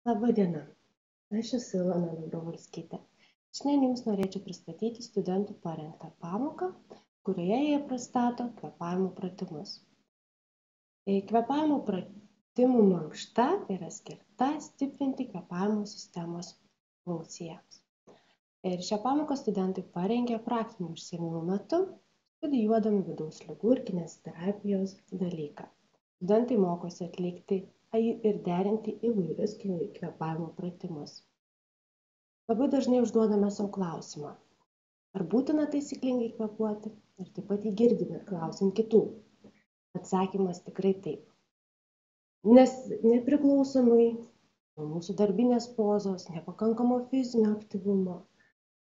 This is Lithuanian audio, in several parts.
Labą dieną, aš esu Ilona Dobrovolskytė. Šiandien jums norėčiau pristatyti studentų parengtą pamoką, kurioje jie pristato kvėpavimo pratimus. Kvėpavimo pratimų mankšta yra skirta stiprinti kvėpavimo sistemos funkcijas. Ir šią pamoką studentai parengė praktinių užsiėmimų metu, studijuodami vidaus ligų ir kineziterapijos dalyką. Studentai mokosi atlikti ir derinti įvairius kvėpavimo pratimus. Labai dažnai užduodame savo klausimą, ar būtina taisyklingai kvėpuoti, ir taip pat jį girdime klausant kitų. Atsakymas tikrai taip. Nes nepriklausomai nuo mūsų darbinės pozos, nepakankamo fizinio aktyvumo,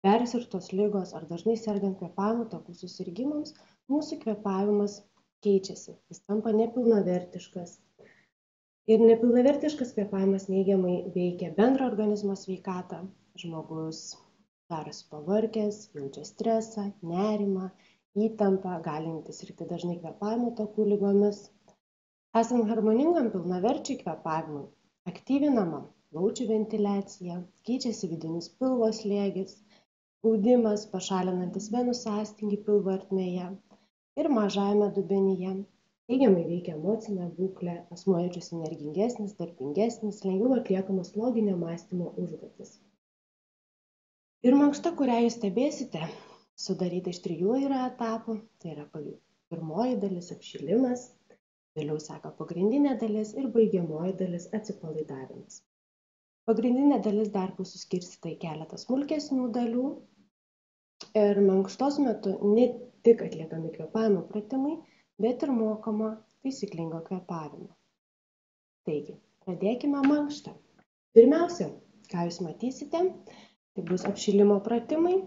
persirgtos ligos ar dažnai sergant kvėpavimo takų susirgimams, mūsų kvėpavimas keičiasi, jis tampa nepilnavertiškas. Ir nepilnavertiškas kvėpavimas neigiamai veikia bendrą organizmo sveikatą. Žmogus darosi pavargęs, jaučia stresą, nerimą, įtampą, galintis sirgti dažnai kvėpavimo takų ligomis. Esant harmoningam pilnaverčiui kvėpavimui, aktyvinama plaučių ventiliacija, keičiasi vidinis pilvo slėgis, spaudimas, pašalinantis venų sąstingį pilvo ertmėje ir mažajame dubenyje. Teigiamai veikia emocinė būklė, asmuo jaučiasi energingesnis, darbingesnis, lengviau atliekamas loginio mąstymo užduotis. Ir mankšta, kurią jūs stebėsite, sudaryta iš 3 etapų. Tai yra pirmoji dalis apšilimas, vėliau seka pagrindinė dalis ir baigiamoji dalis atsipalaidavimas. Pagrindinė dalis dar bus suskirstyta į keletą smulkesnių dalių ir mankštos metu ne tik atliekami kvėpavimo pratimai, bet ir mokama taisyklingo kvėpavimo. Taigi, pradėkime mankštą. Pirmiausia, ką jūs matysite, tai bus apšilimo pratimai.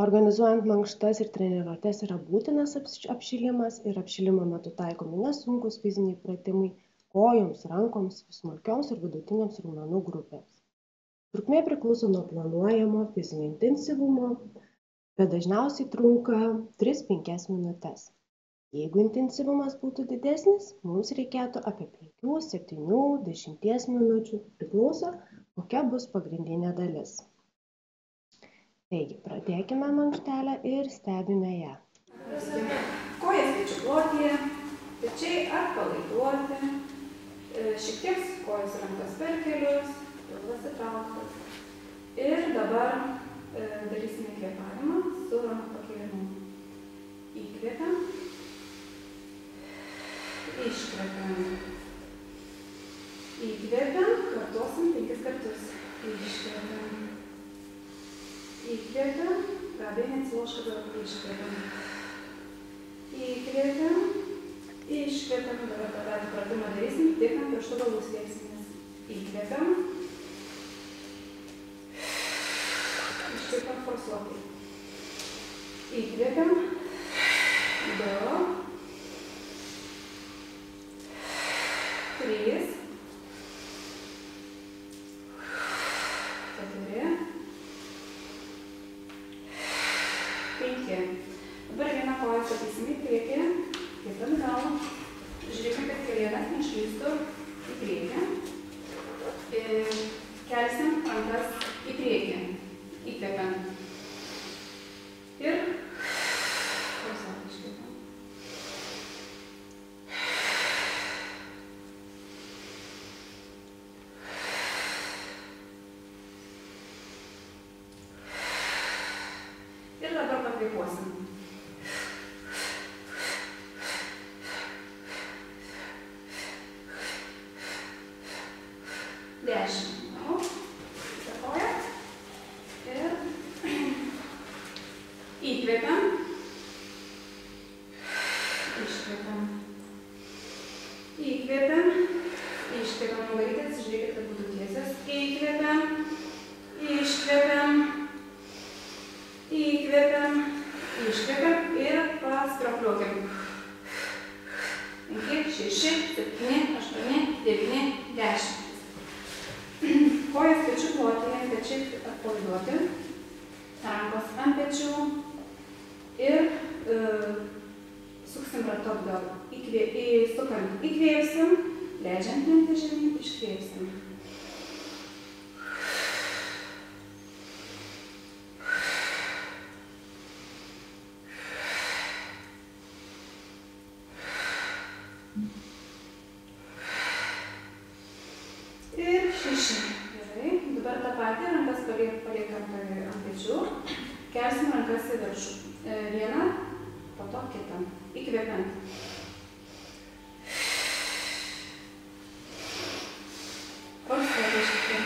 Organizuojant mankštas ir treniruotes yra būtinas apšilimas ir apšilimo metu taikomi nesunkus fiziniai pratimai kojoms, rankoms, smulkioms ir vidutinėms raumenų grupėms. Trukmė priklauso nuo planuojamo fizinio intensyvumo, bet dažniausiai trunka 3-5 minutes. Jeigu intensyvumas būtų didesnis, mums reikėtų apie 5, 7, 10 minučių, priklauso, kokia bus pagrindinė dalis. Taigi, pradėkime mankštelę ir stebime ją. Kojas pečių plotyje, pečiai atpalaiduoti, šiek tiek kojas rankas per kelius, pilvas įtrauktas. Ir dabar darysime kvėpavimą su rankų pakėlimu. Įkvėpiam, iškvėpiam. Įkvėpiam, kartuosim 5 kartus. Iškvėpiam. Įkvėpiam, gabiai neatsiloška, dabar iškvėpiam. Įkvėpiam, iškvėpiam, dabar tą patį pratimą darysim, tik ant pirštų galų slėpsimės. Įkvėpiam. Iškvėpiam forsuotai. Įkvėpiam. 2. 3. 4. 5. Dabar vieną koją statysim į priekį, kitą atgal. Žiūrėkime, kad kelienas neišlystų į priekį. Kelsim rankas į priekį. Įkvepiam. Ir forsuotai iškvepiam. Ir dabar pakvėpuosim. Įkvėpiam, iškvėpiam, įkvėpiam, iškvėpiam, nuvarykit, žiūrėkit, kad būtų tiesias, įkvėpiam, iškvėpiam, įkvėpiam, iškvėpiam ir pasprapliuokim. 5, 6, 7, 8, 9, 10. Kojas pečių plotyje, pečiai atpalaiduoti, rankos ant pečių. Ir suksim ratu atgal. Sukam, įkvėpsim, leidžiant mintį žemyn, iškvėpsim. Ir 6. Gerai. Dabar tą patį rankas paliekam ant pečių. Kelsim rankas į viršų. Vieną, po to kitą. Įkvėpiant. Forsuoti šiek tiek.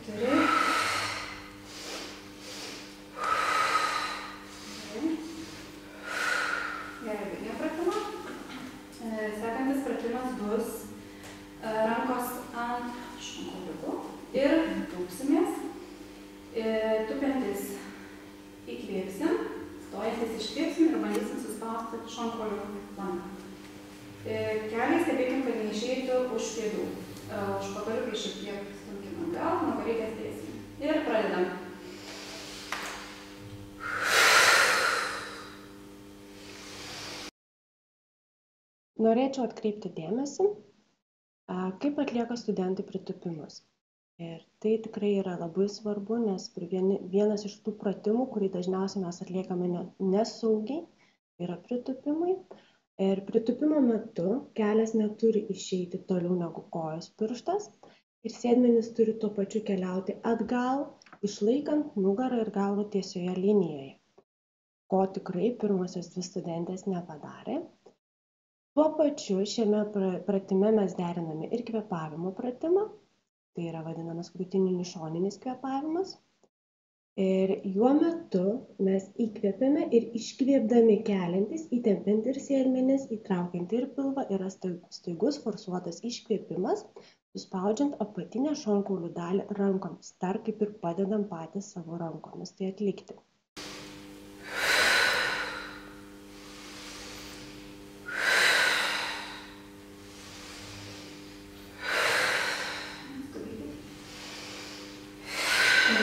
4. Gerai, baigėm pratimą. Sekantis pratimas bus rankos ant šonkauliukų ir tūpsimės. Tupiantis įkvėpsim, stojantis iškvėpsim ir bandysim suspausti šonkauliukų langą. Keliai stebėkim, kad neišeitų už pėdų. Užpakaliukai šiek tiek stumkim atgal, nugarytės dėsim. Ir pradedam. Norėčiau atkreipti dėmesį, kaip atlieka studentai pritūpimus. Ir tai tikrai yra labai svarbu, nes vienas iš tų pratimų, kurį dažniausiai mes atliekame nesaugiai, yra pritūpimai. Ir pritūpimo metu kelias neturi išeiti toliau negu kojos pirštas ir sėdmenys turi tuo pačiu keliauti atgal, išlaikant nugarą ir galvą tiesioje linijoje, ko tikrai pirmosios 2 studentės nepadarė. Tuo pačiu šiame pratime mes deriname ir kvėpavimo pratimą, tai yra vadinamas krūtininis šoninis kvėpavimas. Ir juo metu mes įkvėpiame ir iškvėpdami keliantis, įtempiant ir sėdmenis, įtraukiant ir pilvą, yra staigus forsuotas iškvėpimas, suspaudžiant apatinę šonkaulių dalį rankomis, dar kaip ir padedam patys savo rankomis tai atlikti.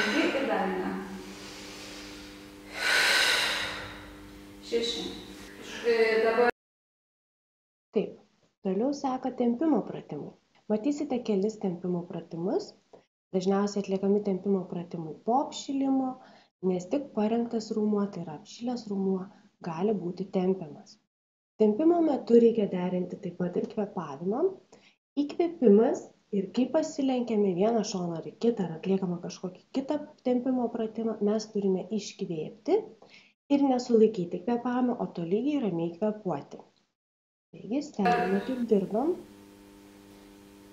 Ir dar vieną. 6. Dabar. Taip, toliau seka tempimo pratimai. Matysite kelis tempimo pratimus. Dažniausiai atliekami tempimo pratimai po apšilimo, nes tik parengtas raumuo, tai yra apšilęs raumuo, gali būti tempiamas. Tempimo metu reikia derinti taip pat ir kvėpavimą. Įkvėpimas ir kai pasilenkiame vieną šoną ar kitą, ar atliekame kažkokį kitą tempimo pratimą, mes turime iškvėpti ir nesulaikyti kvėpavimą, o tolygiai ramiai kvėpuoti. Taigi, stebime, kaip dirbam.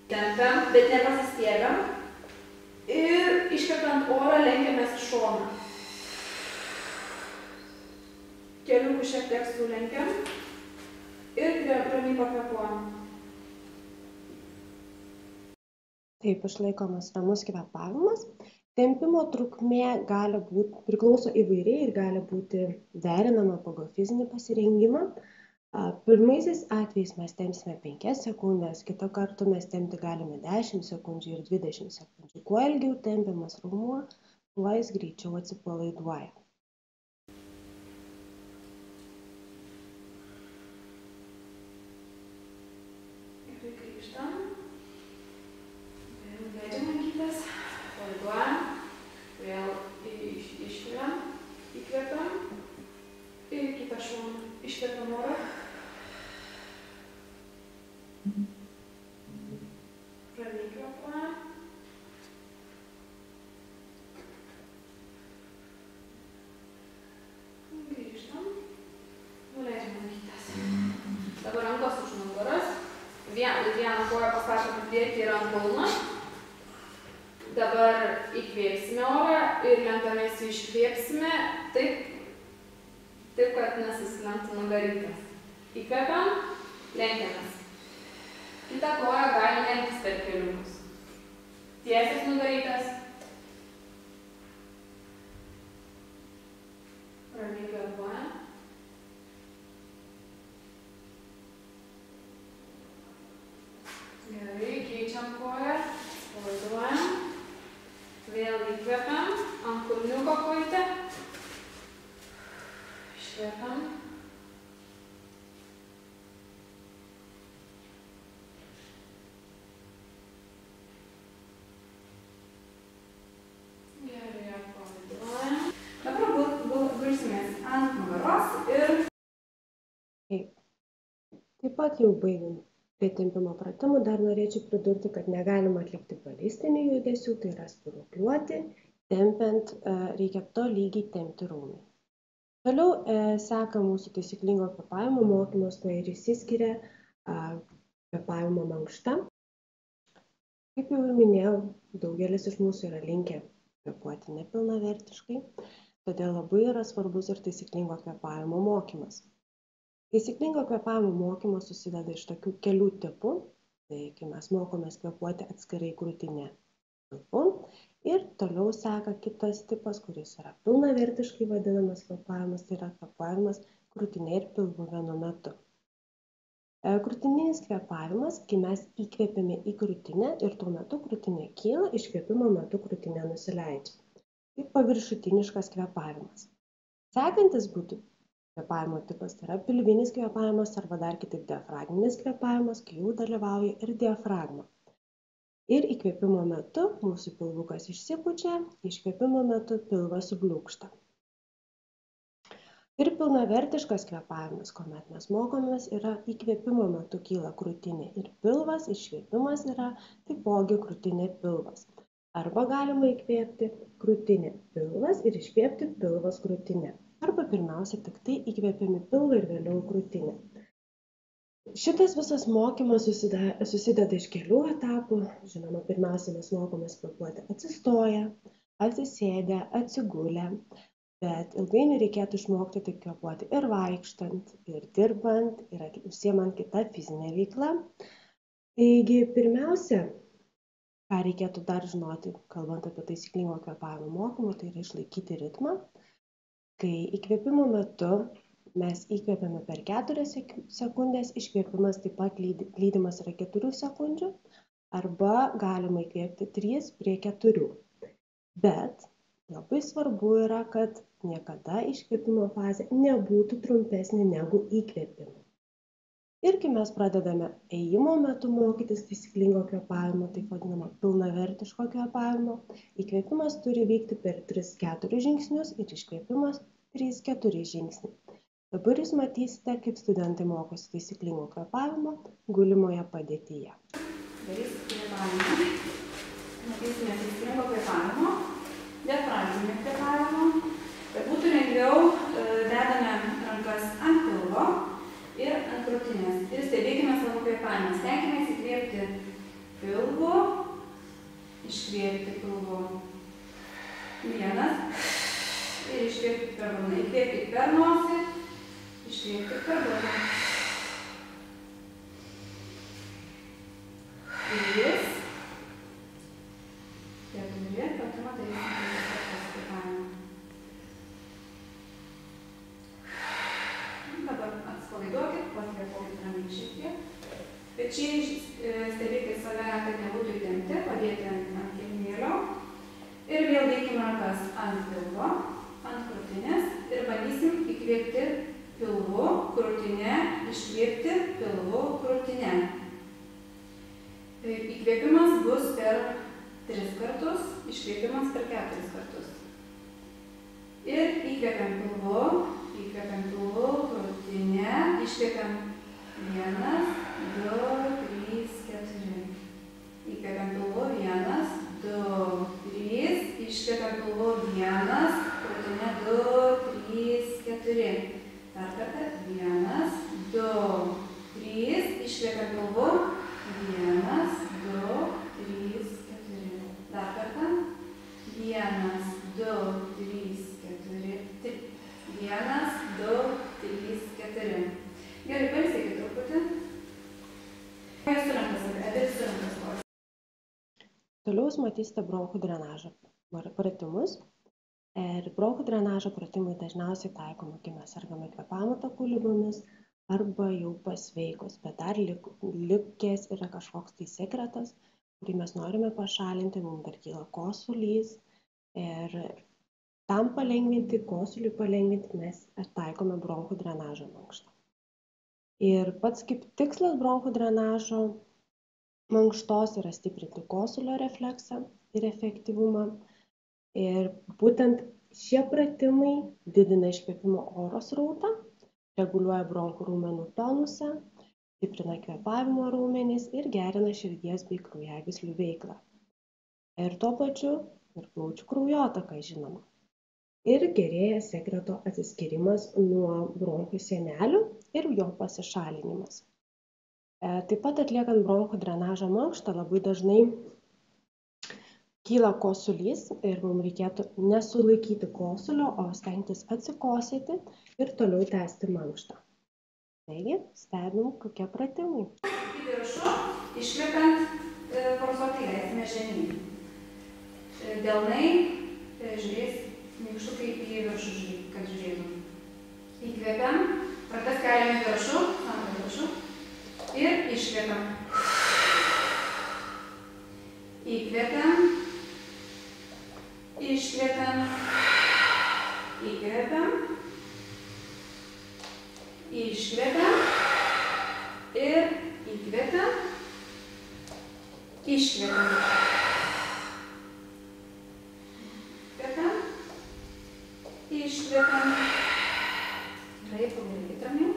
Tempiam, bet nepasistiebiam. Ir iškvepiant orą lenkiamės į šoną. Keliukų šiek tiek sulenkiam. Ir ramiai pakvėpuojam. Taip išlaikomas ramus kvėpavimas. Tempimo trukmė priklauso įvairiai ir gali būti derinama pagal fizinį pasirengimą. Pirmaisiais atvejais mes tempsime 5 sekundės, kitą kartą mes tempti galime 10 sekundžių ir 20 sekundžių. Kuo ilgiau tempiamas raumuo, tuo jis greičiau atsipalaiduoja. Gerai, grįžtam. Leidžiam rankytes, palaiduojam, vėl iškeliam, įkvepiam ir kitą šoną iškvepiam orą. Ramiai kvėpuojam. Grįžtam, nuleidžiam rankytes. Dabar rankos už nugaros. Vieną koją pastačiam į priekį ir ant kulno. Dabar įkvėpsime orą ir lenkamės iškvėpsime taip, kad nesislenktų nugarytės. Įkvepiam, lenkiamės. Kitą koją gali lenktis per keliukus. Tiesias nugarytės. Ramiai kvėpuojam. Gerai, keičiam koją, palaiduojam. Vėl įkvepiam, ant kulniuko kojytę Iškvepiam. Gerai, atpalaiduojam. Dabar gulsimės ant nugaros ir... Taip pat jau baigiant prie tempimo pratimų, dar norėčiau pridurti, kad negalima atlikti balistinių judesių, tai yra spiruokliuoti, tempiant reikia tolygiai tempti raumenį. Toliau seka mūsų taisyklingo kvėpavimo mokymas, tuo ir išsiskiria kvėpavimo mankšta. Kaip jau ir minėjau, daugelis iš mūsų yra linkę kvėpuoti nepilnavertiškai, todėl labai yra svarbus ir taisyklingo kvėpavimo mokymas. Taisyklingo kvėpavimo mokymas susideda iš tokių kelių tipų, tai kai mes mokomės kvėpuoti atskirai krūtinę pilvu ir toliau seka kitas tipas, kuris yra pilnavertiškai vadinamas kvėpavimas, tai yra kvėpavimas krūtinė ir pilvu vienu metu. Krūtininis kvėpavimas, kai mes įkvėpiame į krūtinę ir tuo metu krūtinė kyla, iškvėpimo metu krūtinė nusileidžia. Tai paviršutiniškas kvėpavimas. Sekantis būtų kvėpavimo tipas, tai yra pilvinis kvėpavimas arba dar kitaip diafragminis kvėpavimas, kai jau dalyvauja ir diafragma. Ir įkvėpimo metu mūsų pilvukas išsipučia, iškvėpimo metu pilvas subliūkšta. Ir pilnavertiškas kvėpavimas, kuomet mes mokomės, yra įkvėpimo metu kyla krūtinė ir pilvas, iškvėpimas yra taipogi krūtinė pilvas. Arba galima įkvėpti krūtinė pilvas ir iškvėpti pilvas krūtinė. Arba pirmiausia tik tai įkvėpiami pilvą ir vėliau krūtinę. Šitas visas mokymas susideda iš kelių etapų. Žinoma, pirmiausia mes mokomės kvėpuoti atsistoję, atsisėdę, atsigulę, bet ilgainiui reikėtų išmokti taip kvėpuoti ir vaikštant, ir dirbant, ir užsiemant kitą fizinę veiklą. Taigi, pirmiausia, ką reikėtų dar žinoti, kalbant apie taisyklingo kvėpavimo mokymą, tai yra išlaikyti ritmą. Kai įkvėpimo metu mes įkvėpiame per 4 sekundės, iškvėpimas taip pat lydimas yra 4 sekundžių, arba galima įkvėpti 3 prie 4. Bet labai svarbu yra, kad niekada iškvėpimo fazė nebūtų trumpesnė negu įkvėpimo. Ir kai mes pradedame ėjimo metu mokytis taisyklingo kvėpavimo, taip vadinamo pilnavertiško kvėpavimo, įkvėpimas turi vykti per 3-4 žingsnius ir iškvėpimas 3-4 žingsniai. Dabar jūs matysite, kaip studentai mokosi taisyklingo kvėpavimo gulimoje padėtyje. Darys kvėpavimą. Matysime taisyklingo kvėpavimo, diafragminio kvėpavimo. Kad būtų lengviau, dedame rankas ant pilvo ir ant krūtinės. Ir stebėkime savo kvėpavimą. Stenkime įkvėpti pilvu, iškvėpti pilvu. Vienas. Ir iškvėpti per burną. Įkvėpti per nosį, iškvėpti per burną. 3. 4. Pratimą darysime kvėpavimą. Dabar atsipalaiduokit, pakvėpuokit ramiai šiek tiek. Pečiai stebėkit save, kad nebūtų įtempti, padėti ant kilimėlio. Ir vėl dėkime rankas ant pilvo, ant krūtinės ir bandysim įkvėpti pilvu, krūtinę, iškvėpti pilvu, krūtinę. Įkvėpimas bus per 3 kartus, iškvėpimas per 4 kartus. Ir įkvėpiam pilvu, krūtinę, iškvėpiam 1, 2, 3, 4. Įkvėpiam pilvu 1, 2, 3, iškvėpiam pilvu 1, krūtinė 2, 3, 4. Dar kartą 1, 2, 3, iškvėpiam pilvu 1, 2, 3, 4. Dar kartą 1, 2, 3, 4. 1, 2, 3, 4. Gerai, pailsėkit truputį. Jūsų rankas, abi rankas kojas. Toliau jūs matysite bronchų drenažo pratimus. Ir bronchų drenažo pratimai dažniausiai taikomi, kai mes sergame kvėpavimo takų ligomis arba jau pasveikus, bet dar likęs yra kažkoks tai sekretas, kurį mes norime pašalinti, mums dar kyla kosulys ir Tam palengvinti, kosuliui palengvinti mes taikome bronchų drenažo mankštą. Ir pats kaip tikslas bronchų drenažo mankštos yra stiprinti kosulio refleksą ir efektyvumą. Ir būtent šie pratimai didina iškvėpimo oro srautą, reguliuoja bronchų raumenų tonusą, stiprina kvėpavimo raumenis ir gerina širdies bei kraujagyslių veiklą. Ir tuo pačiu ir plaučių kraujotaką, žinoma. Ir gerėja sekreto atsiskyrimas nuo bronchų sienelių ir jo pasišalinimas. Taip pat atliekant bronchų drenažo mankštą labai dažnai kyla kosulys ir mums reikėtų nesulaikyti kosulio, o stengtis atsikosėti ir toliau tęsti mankštą. Taigi, stebim, kokie pratimai. Į viršų, iškvepiant, forsuotai leisime žemyn. Delnai žiūrės nykštukai į viršų, kad žiūrėtum. Įkvepiam, ratas keliam į viršų, ant viršų ir iškvepiam. Įkvepiam, iškvepiam, įkvepiam, iškvepiam ir įkvepiam, iškvepiam. Įkvepiam, iškvepiam. Gerai, pagalvokit ramiau.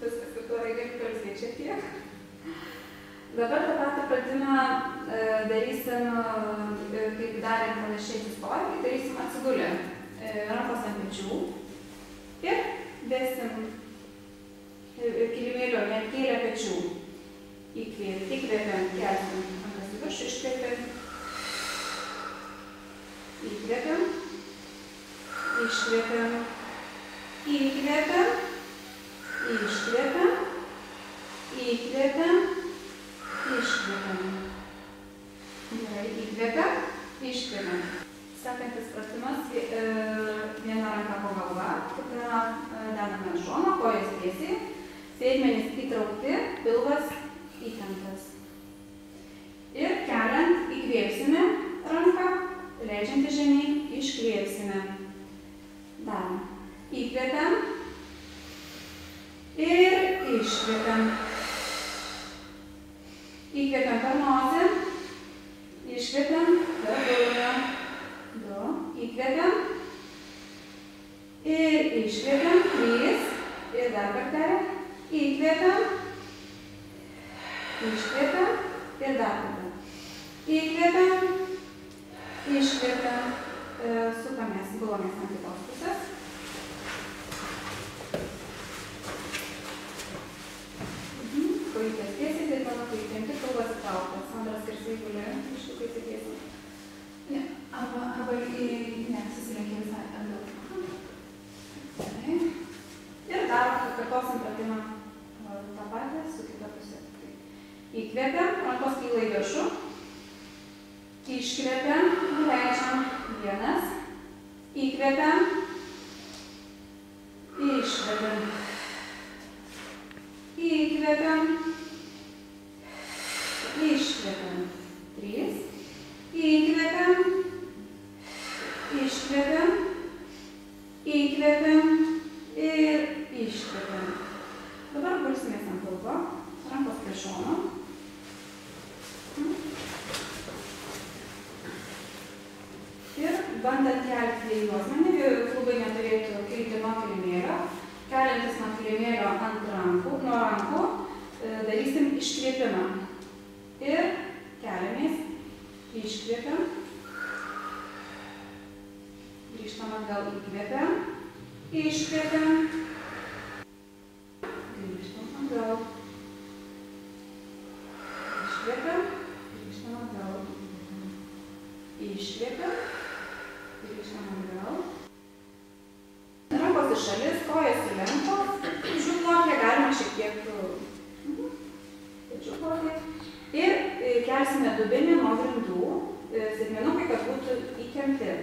Viskas gerai, gali pailsėti šiek tiek. Dabar tą patį pratimą darysim, kaip darėm panašiai atsistoję, darysim atsigulę. Rankos ant pečių ir dėsim kilimėlio netkėlę pečių. Įkvepiam, kelsim rankas į viršų, iškvepiam, įkvepiam, iškvepiam, įkvepiam, iškvepiam, įkvepiam, iškvepiam. Gerai, įkvepiam, iškvepiam. Sekantis pratimas, viena ranka po galva, kita dedame ant šono, kojas tiesiai, sėdmenys įtraukti, pilvas įtemptas. Ir keliant įkvėpsime ranką, leidžiantį žemyn, iškvėpsime. Dar. Įkvepiam ir iškvepiam. Įkvepiam per nosį, iškvepiam per burną. Du. Įkvepiam ir iškvepiam. 3. Ir dar kartelį. Įkvepiam, iškvepiam ir dar kartelį. Įkvepiam, iškvepiam. Sukamės, gulomės ant kitos pusės. Kojytės tiesiai, tai mano kojytėm tik pilvas įtrauktas. Antras skersai guli, ištukai įsitiesi. Ne, arba susilenkė visai atgal. Gerai. Ir dar kartosim pratimą tą patį su kita pusė. Įkvepiam, rankos kyla į viršų. Iškvepiam, nuleidžiam 1. Įkvepiam, iškvepiam. Įkvepiam, iškvepiam. 3. Įkvepiam, iškvepiam, įkvepiam ir iškvepiam. Dabar gulsimės ant pilvo, rankos prie šono. Ir bandant kelti juosmenį, klubai neturėtų kilti nuo kilimėlio. Keliantis nuo kilimėlio nuo rankų, darysim iškvėpimą. Ir keliamės, iškvėpiam. Grįžtam atgal, įkvėpiam, iškvėpiam. Grįžtam atgal. Iškvėpiam, grįžtam atgal. Iškvėpiam, grįžtam atgal. Rankos į šalis, kojas į lenkos, žiūklokė, galima šiek tiek žiūklokė. Ir kelsime dubenį nuo grindų, sėdmenukai, kad būtų įkempti.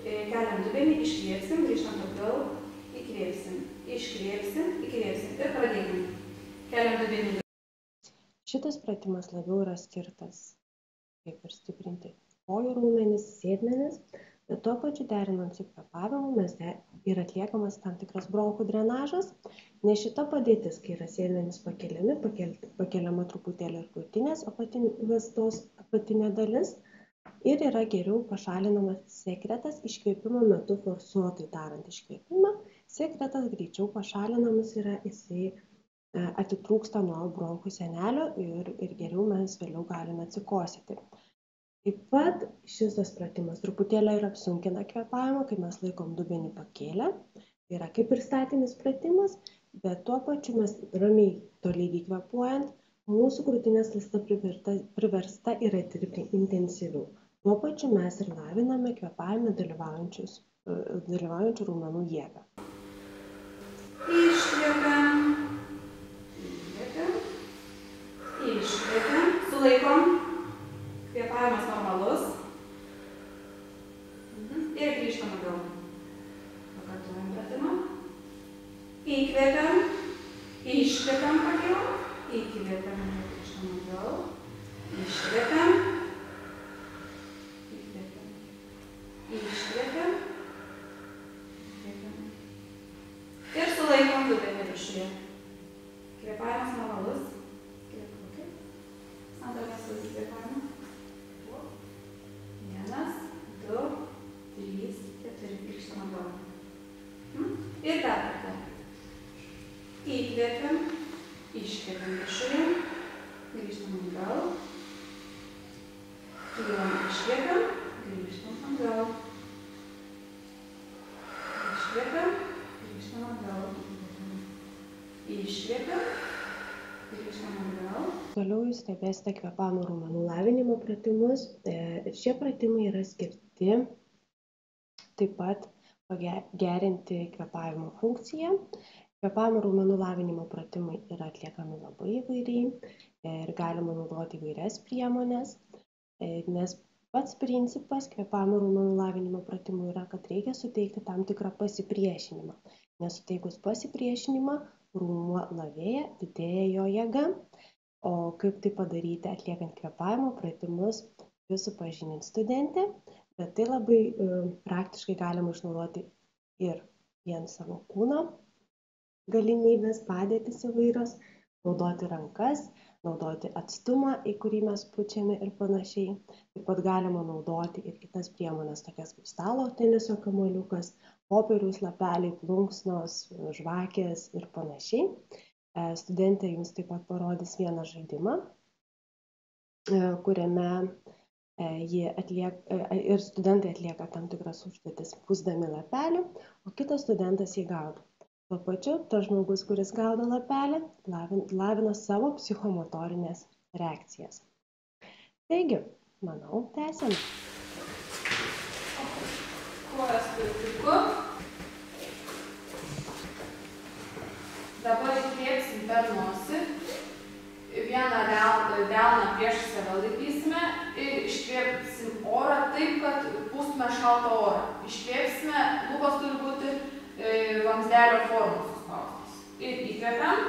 Keliam dubenį, iškvėpsim, grįžtam atgal, įkvėpsim, iškvėpsim, įkvėpsim ir pradėkim. Keliam dubenį. Šitas pratimas labiau yra skirtas kaip ir stiprinti kojų raumenis, sėdmenis, bet tuo pačiu derinant su kvėpavimu ir atliekamas tam tikras bronchų drenažas, nes šita padėtis, kai yra sėdmenys pakeliami, pakeliama truputėlį ir krūtinės apatinė dalis ir yra geriau pašalinamas sekretas iškvėpimo metu forsuotai darant iškvėpimą, sekretas greičiau pašalinamas yra, jisai atitrūksta nuo bronchų sienelio ir geriau mes vėliau galime atsikosėti. Taip pat šis pratimas truputėlį ir apsunkina kvėpavimą, kai mes laikom dubenį pakėlę. Tai yra kaip ir statinis pratimas, bet tuo pačiu mes ramiai tolygiai kvėpuojant, mūsų krūtinės ląsta priversta yra dirbti intensyviau. Tuo pačiu mes ir laviname kvėpavime dalyvaujančių raumenų jėgą. Iškvėpiam. Iškvėpiam. Sulaikom. Kvėpavimas normalus. Ir grįžtam atgal. Pakartojam pratimą. Įkvėpiam. Iškvėpiam pakilam. Įkvėpiam. Grįžtam atgal. Iškvėpiam. Įkvėpiam. Iškvėpiam. Įkvėpiam. Ir sulaikom dubenį viršuje. Kvėpavimas normalus. Kvėpuokit. Sandarkas su kvėpavimu. 1, 2, 3, 4, grįžtam atgal. Ir dar kartą. Įkvėpiam, iškvėpiam viršuje, grįžtam atgal. Kylam, iškvėpiam, grįžtam atgal. Iškvėpiam, grįžtam atgal. Iškvėpiam, grįžtam atgal. Toliau jūs stebėsite kvėpavimo raumenų lavinimo pratimus. Šie pratimai yra skirti taip pat gerinti kvėpavimo funkciją. Kvėpavimo raumenų lavinimo pratimai yra atliekami labai įvairiai ir galima naudoti įvairias priemonės, nes pats principas kvėpavimo raumenų lavinimo pratimų yra, kad reikia suteikti tam tikrą pasipriešinimą. Nesuteikus pasipriešinimą, raumuo lavėja, didėja jo jėga. O kaip tai padaryti atliekant kvėpavimo pratimus, jūs supažinint studentę, bet tai labai praktiškai galima išnaudoti ir vien savo kūno galimybės, padėtis įvairios, naudoti rankas, naudoti atstumą, į kurį mes pučiame ir panašiai. Taip pat galima naudoti ir kitas priemonės, tokias kaip stalo teniso kamuoliukas, popieriaus lapeliai, plunksnos, žvakės ir panašiai. Studentė jums taip pat parodys vieną žaidimą, kuriame ir studentai atlieka tam tikras užduotis pūsdami lapelį, o kitas studentas jį gaudo. Tuo pačiu, tas žmogus, kuris gaudo lapelį, lavina savo psichomotorinės reakcijas. Taigi, manau, tęsiame. Kojas piltuku. Dabar įkvėpsim per nosį, vieną delną prieš save laikysime ir iškvėpsim orą taip, kad pūstume šaltą orą. Iškvėpsime, lūpos turi būti vamzdelio formos suspaustos. Ir įkvėpiam.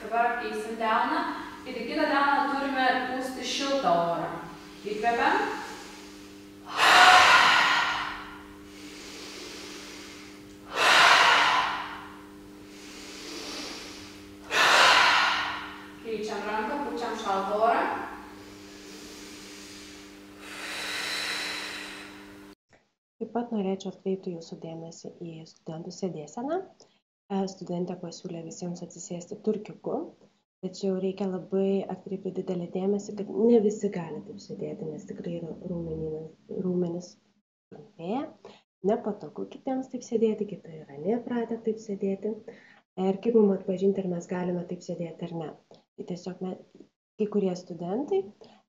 Dabar keisim delną ir į kitą delną turime pūsti šiltą orą. Įkvepiam. Keičiam ranką, pučiam šaltą orą. Taip pat norėčiau atkreipti jūsų dėmesį į studentų sėdėseną. Studentė pasiūlė visiems atsisėsti turkiuku, tačiau reikia labai atkreipti didelį dėmesį, kad ne visi gali taip sėdėti, nes tikrai yra raumenys trumpėja. Nepatogu kitiems taip sėdėti, kiti yra neįpratę taip sėdėti. Ir kaip mums atpažinti, ar mes galime taip sėdėti ar ne. Tai tiesiog kai kurie studentai,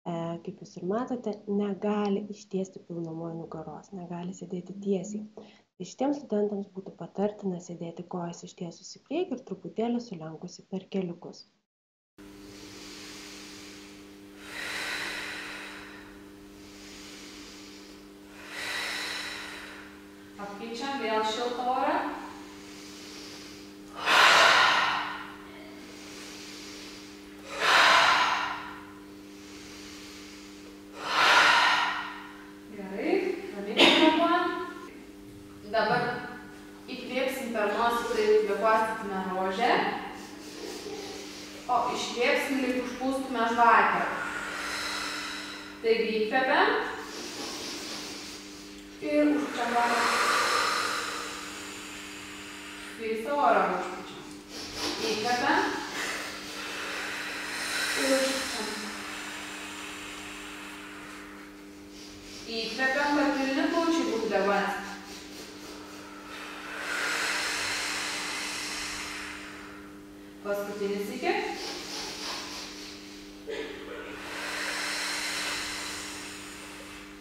kaip jūs ir matote, negali ištiesti pilnumoj nugaros, negali sėdėti tiesiai. Tai šitiems studentams būtų patartina sėdėti kojas ištiesus į priekį ir truputėlį sulenkusi per keliukus. įkvėpsim per nosį, tai kvėpuosime rožę, o iškvėpsim, lyg užpūstume žvakę. Taigi įkvėpiam ir užpučiam žvakę. Visą orą užpučiam. Įkvėpiam ir užpučiam. Įkvėpiam, kad pilni plaučiai būtų deguonis. Paskutinis iki.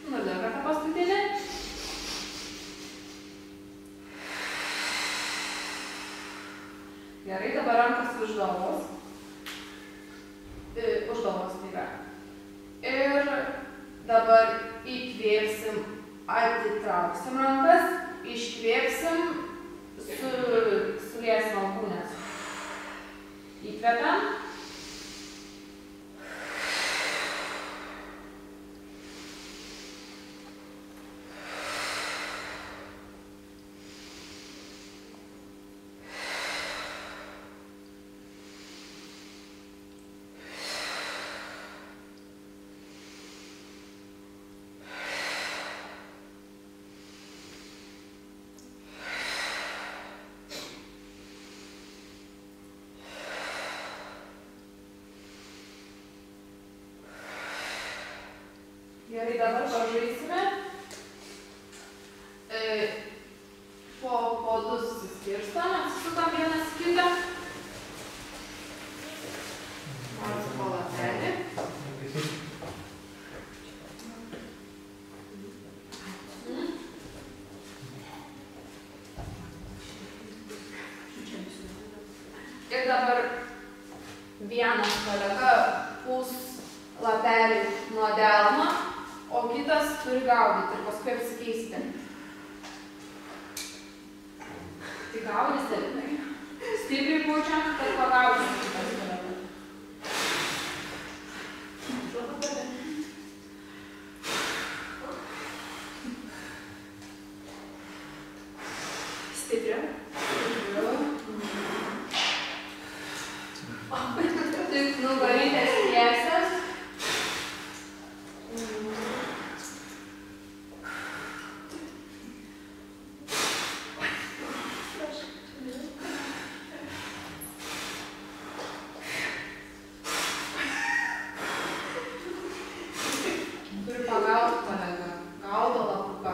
Ir dar kartą paskutinį. Gerai, dabar rankas už galvos. Už galvos tai yra. Ir dabar įkvėpsim, atitrauksim rankas, iškvėpsim, suliesim alkūnes. Įkvepiam. Gerai, dabar pažaisime. Po du susiskirstam, atsisukam vienas į kitą. Darom po latelį. Ir dabar vienas kolega pūs lapelį nuo delno, o kitas turi gaudyti ir paskui apsikeisti. Tai gaudys, stipriai pučiam, kad pagaudys kitas kolega. Stipriau. Taip, nugarytės tiesės. Turi pagauti kolega. Gaudo lapuką.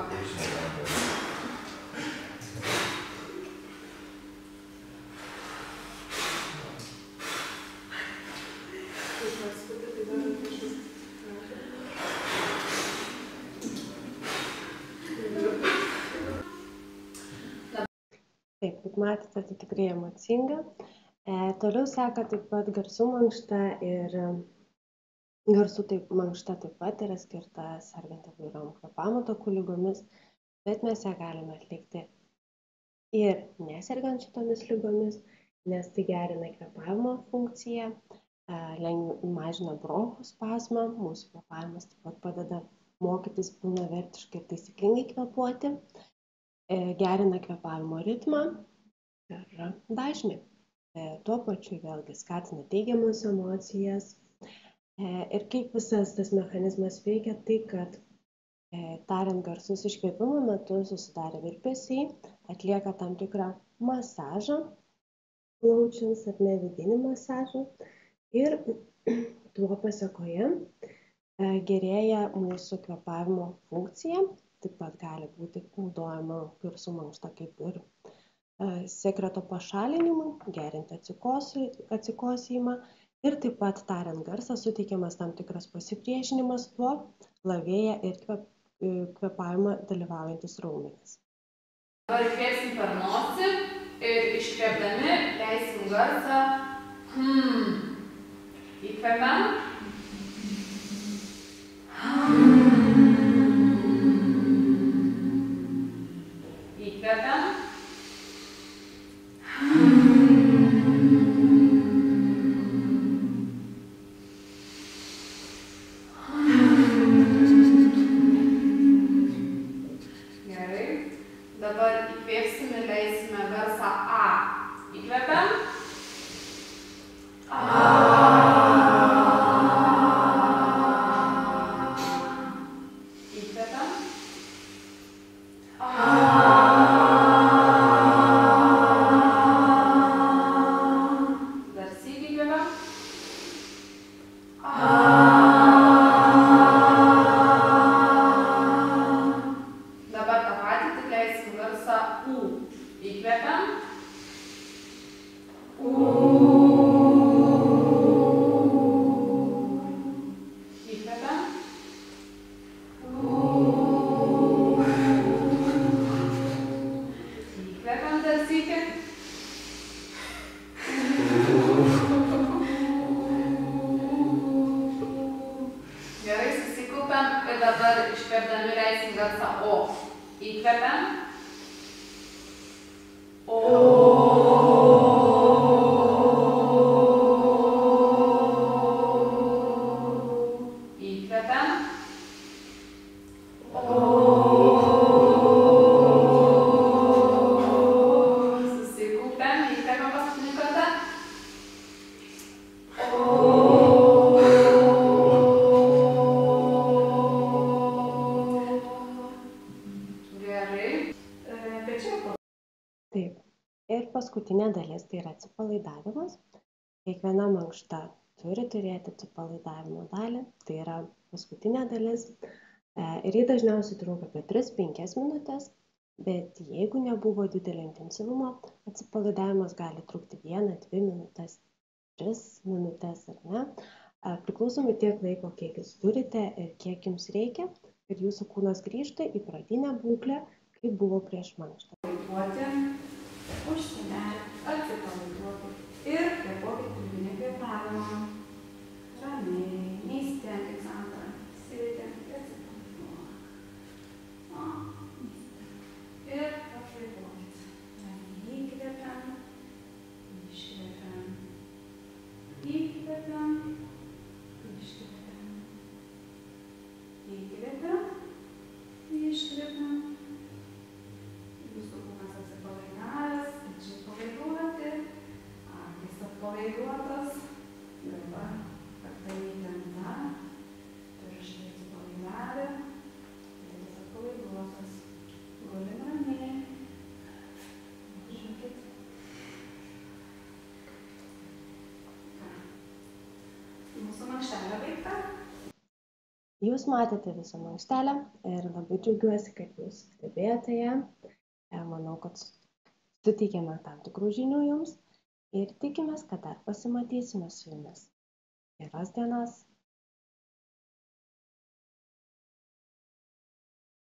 Taip, kaip matėte, tai tikrai emocinga. Toliau seka taip pat garsų mankšta ir garsų mankšta taip pat yra skirta sergant įvairiom kvėpavimo takų ligomis, bet mes ją galime atlikti ir nesergant šitomis ligomis, nes tai gerina kvėpavimo funkciją, mažina bronchų spazmą, mūsų kvėpavimas taip pat padeda mokytis pilnavertiškai ir taisyklingai kvėpuoti, gerina kvėpavimo ritmą ir dažnį. Tuo pačiu vėlgi skatina teigiamas emocijas. Ir kaip visas tas mechanizmas veikia, tai kad tariant garsus iškvėpimo metu susidarę virpesiai atlieka tam tikrą masažą plaučiams ar ne vidinį masažą ir tuo pasekoje gerėja mūsų kvėpavimo funkcija. Taip pat gali būti naudojama garsų mankšta kaip ir sekreto pašalinimui, gerinti atsikosėjimą ir taip pat tariant garsą suteikiamas tam tikras pasipriešinimas, tuo lavėja ir kvėpavimą dalyvaujantis raumenys. Dabar įkvėpsim per nosį ir iškvėpdami leisim garsą Įkvepiam. Įkvepiam. Gerai. Dabar įkvėpsim ir leisime garsą Įkvepiam. Įkvepiam. Dar sykį įkvepiam. Dabar tą patį, tik leisim garsą U. Įkvepiam. Įkvepiam. Įkvepiam dar sykį. Gerai, susikaupiam ir dabar iškvėpdami leisim garsą O. Įkvepiam. Įkvepiam. Susikaupiam, įkvepiam paskutinį kartą. Gerai. Pečiau. Taip. Ir paskutinė dalis tai yra atsipalaidavimas. Kiekviena mankšta turi turėti atsipalaidavimo dalį, tai yra paskutinė dalis. Ir ji dažniausiai trunka apie 3-5 minutės, bet jeigu nebuvo didelio intensyvumo, atsipalaidavimas gali trukti 1-2 minutės, 3 minutės ar ne. Priklausomai tiek laiko, kiek jūs turite ir kiek jums reikia, kad jūsų kūnas grįžta į pradinę būklę, kaip buvo prieš mankštą. Užsimerkit, atsipalaiduokit ir kvėpuokit pilvinį kvėpavimą. Ramiai, neįstenkit sandarą. Sėdėkit, atsipalaiduokit. Ir pakvėpuokit. Ramiai įkvepiam, iškvepiam. Įkvepiam, iškvepiam. Įkvepiam, iškvepiam. Jūsų kūnas atsipalaidavęs, pečiai palaiduoti, akys atpalaiduotas, galva kakta įtempta, pirštai atsipalaidavę, veidas atpalaiduotas, gulim ramiai, žiūrėkit. Mūsų mankštelė baigta. Jūs matėte visą mankštelę ir labai džiaugiuosi, kad jūs stebėjote ją. Manau, kad suteikėme tam tikrų žinių jums ir tikimės, kad dar pasimatysime su jumis. Geros dienos.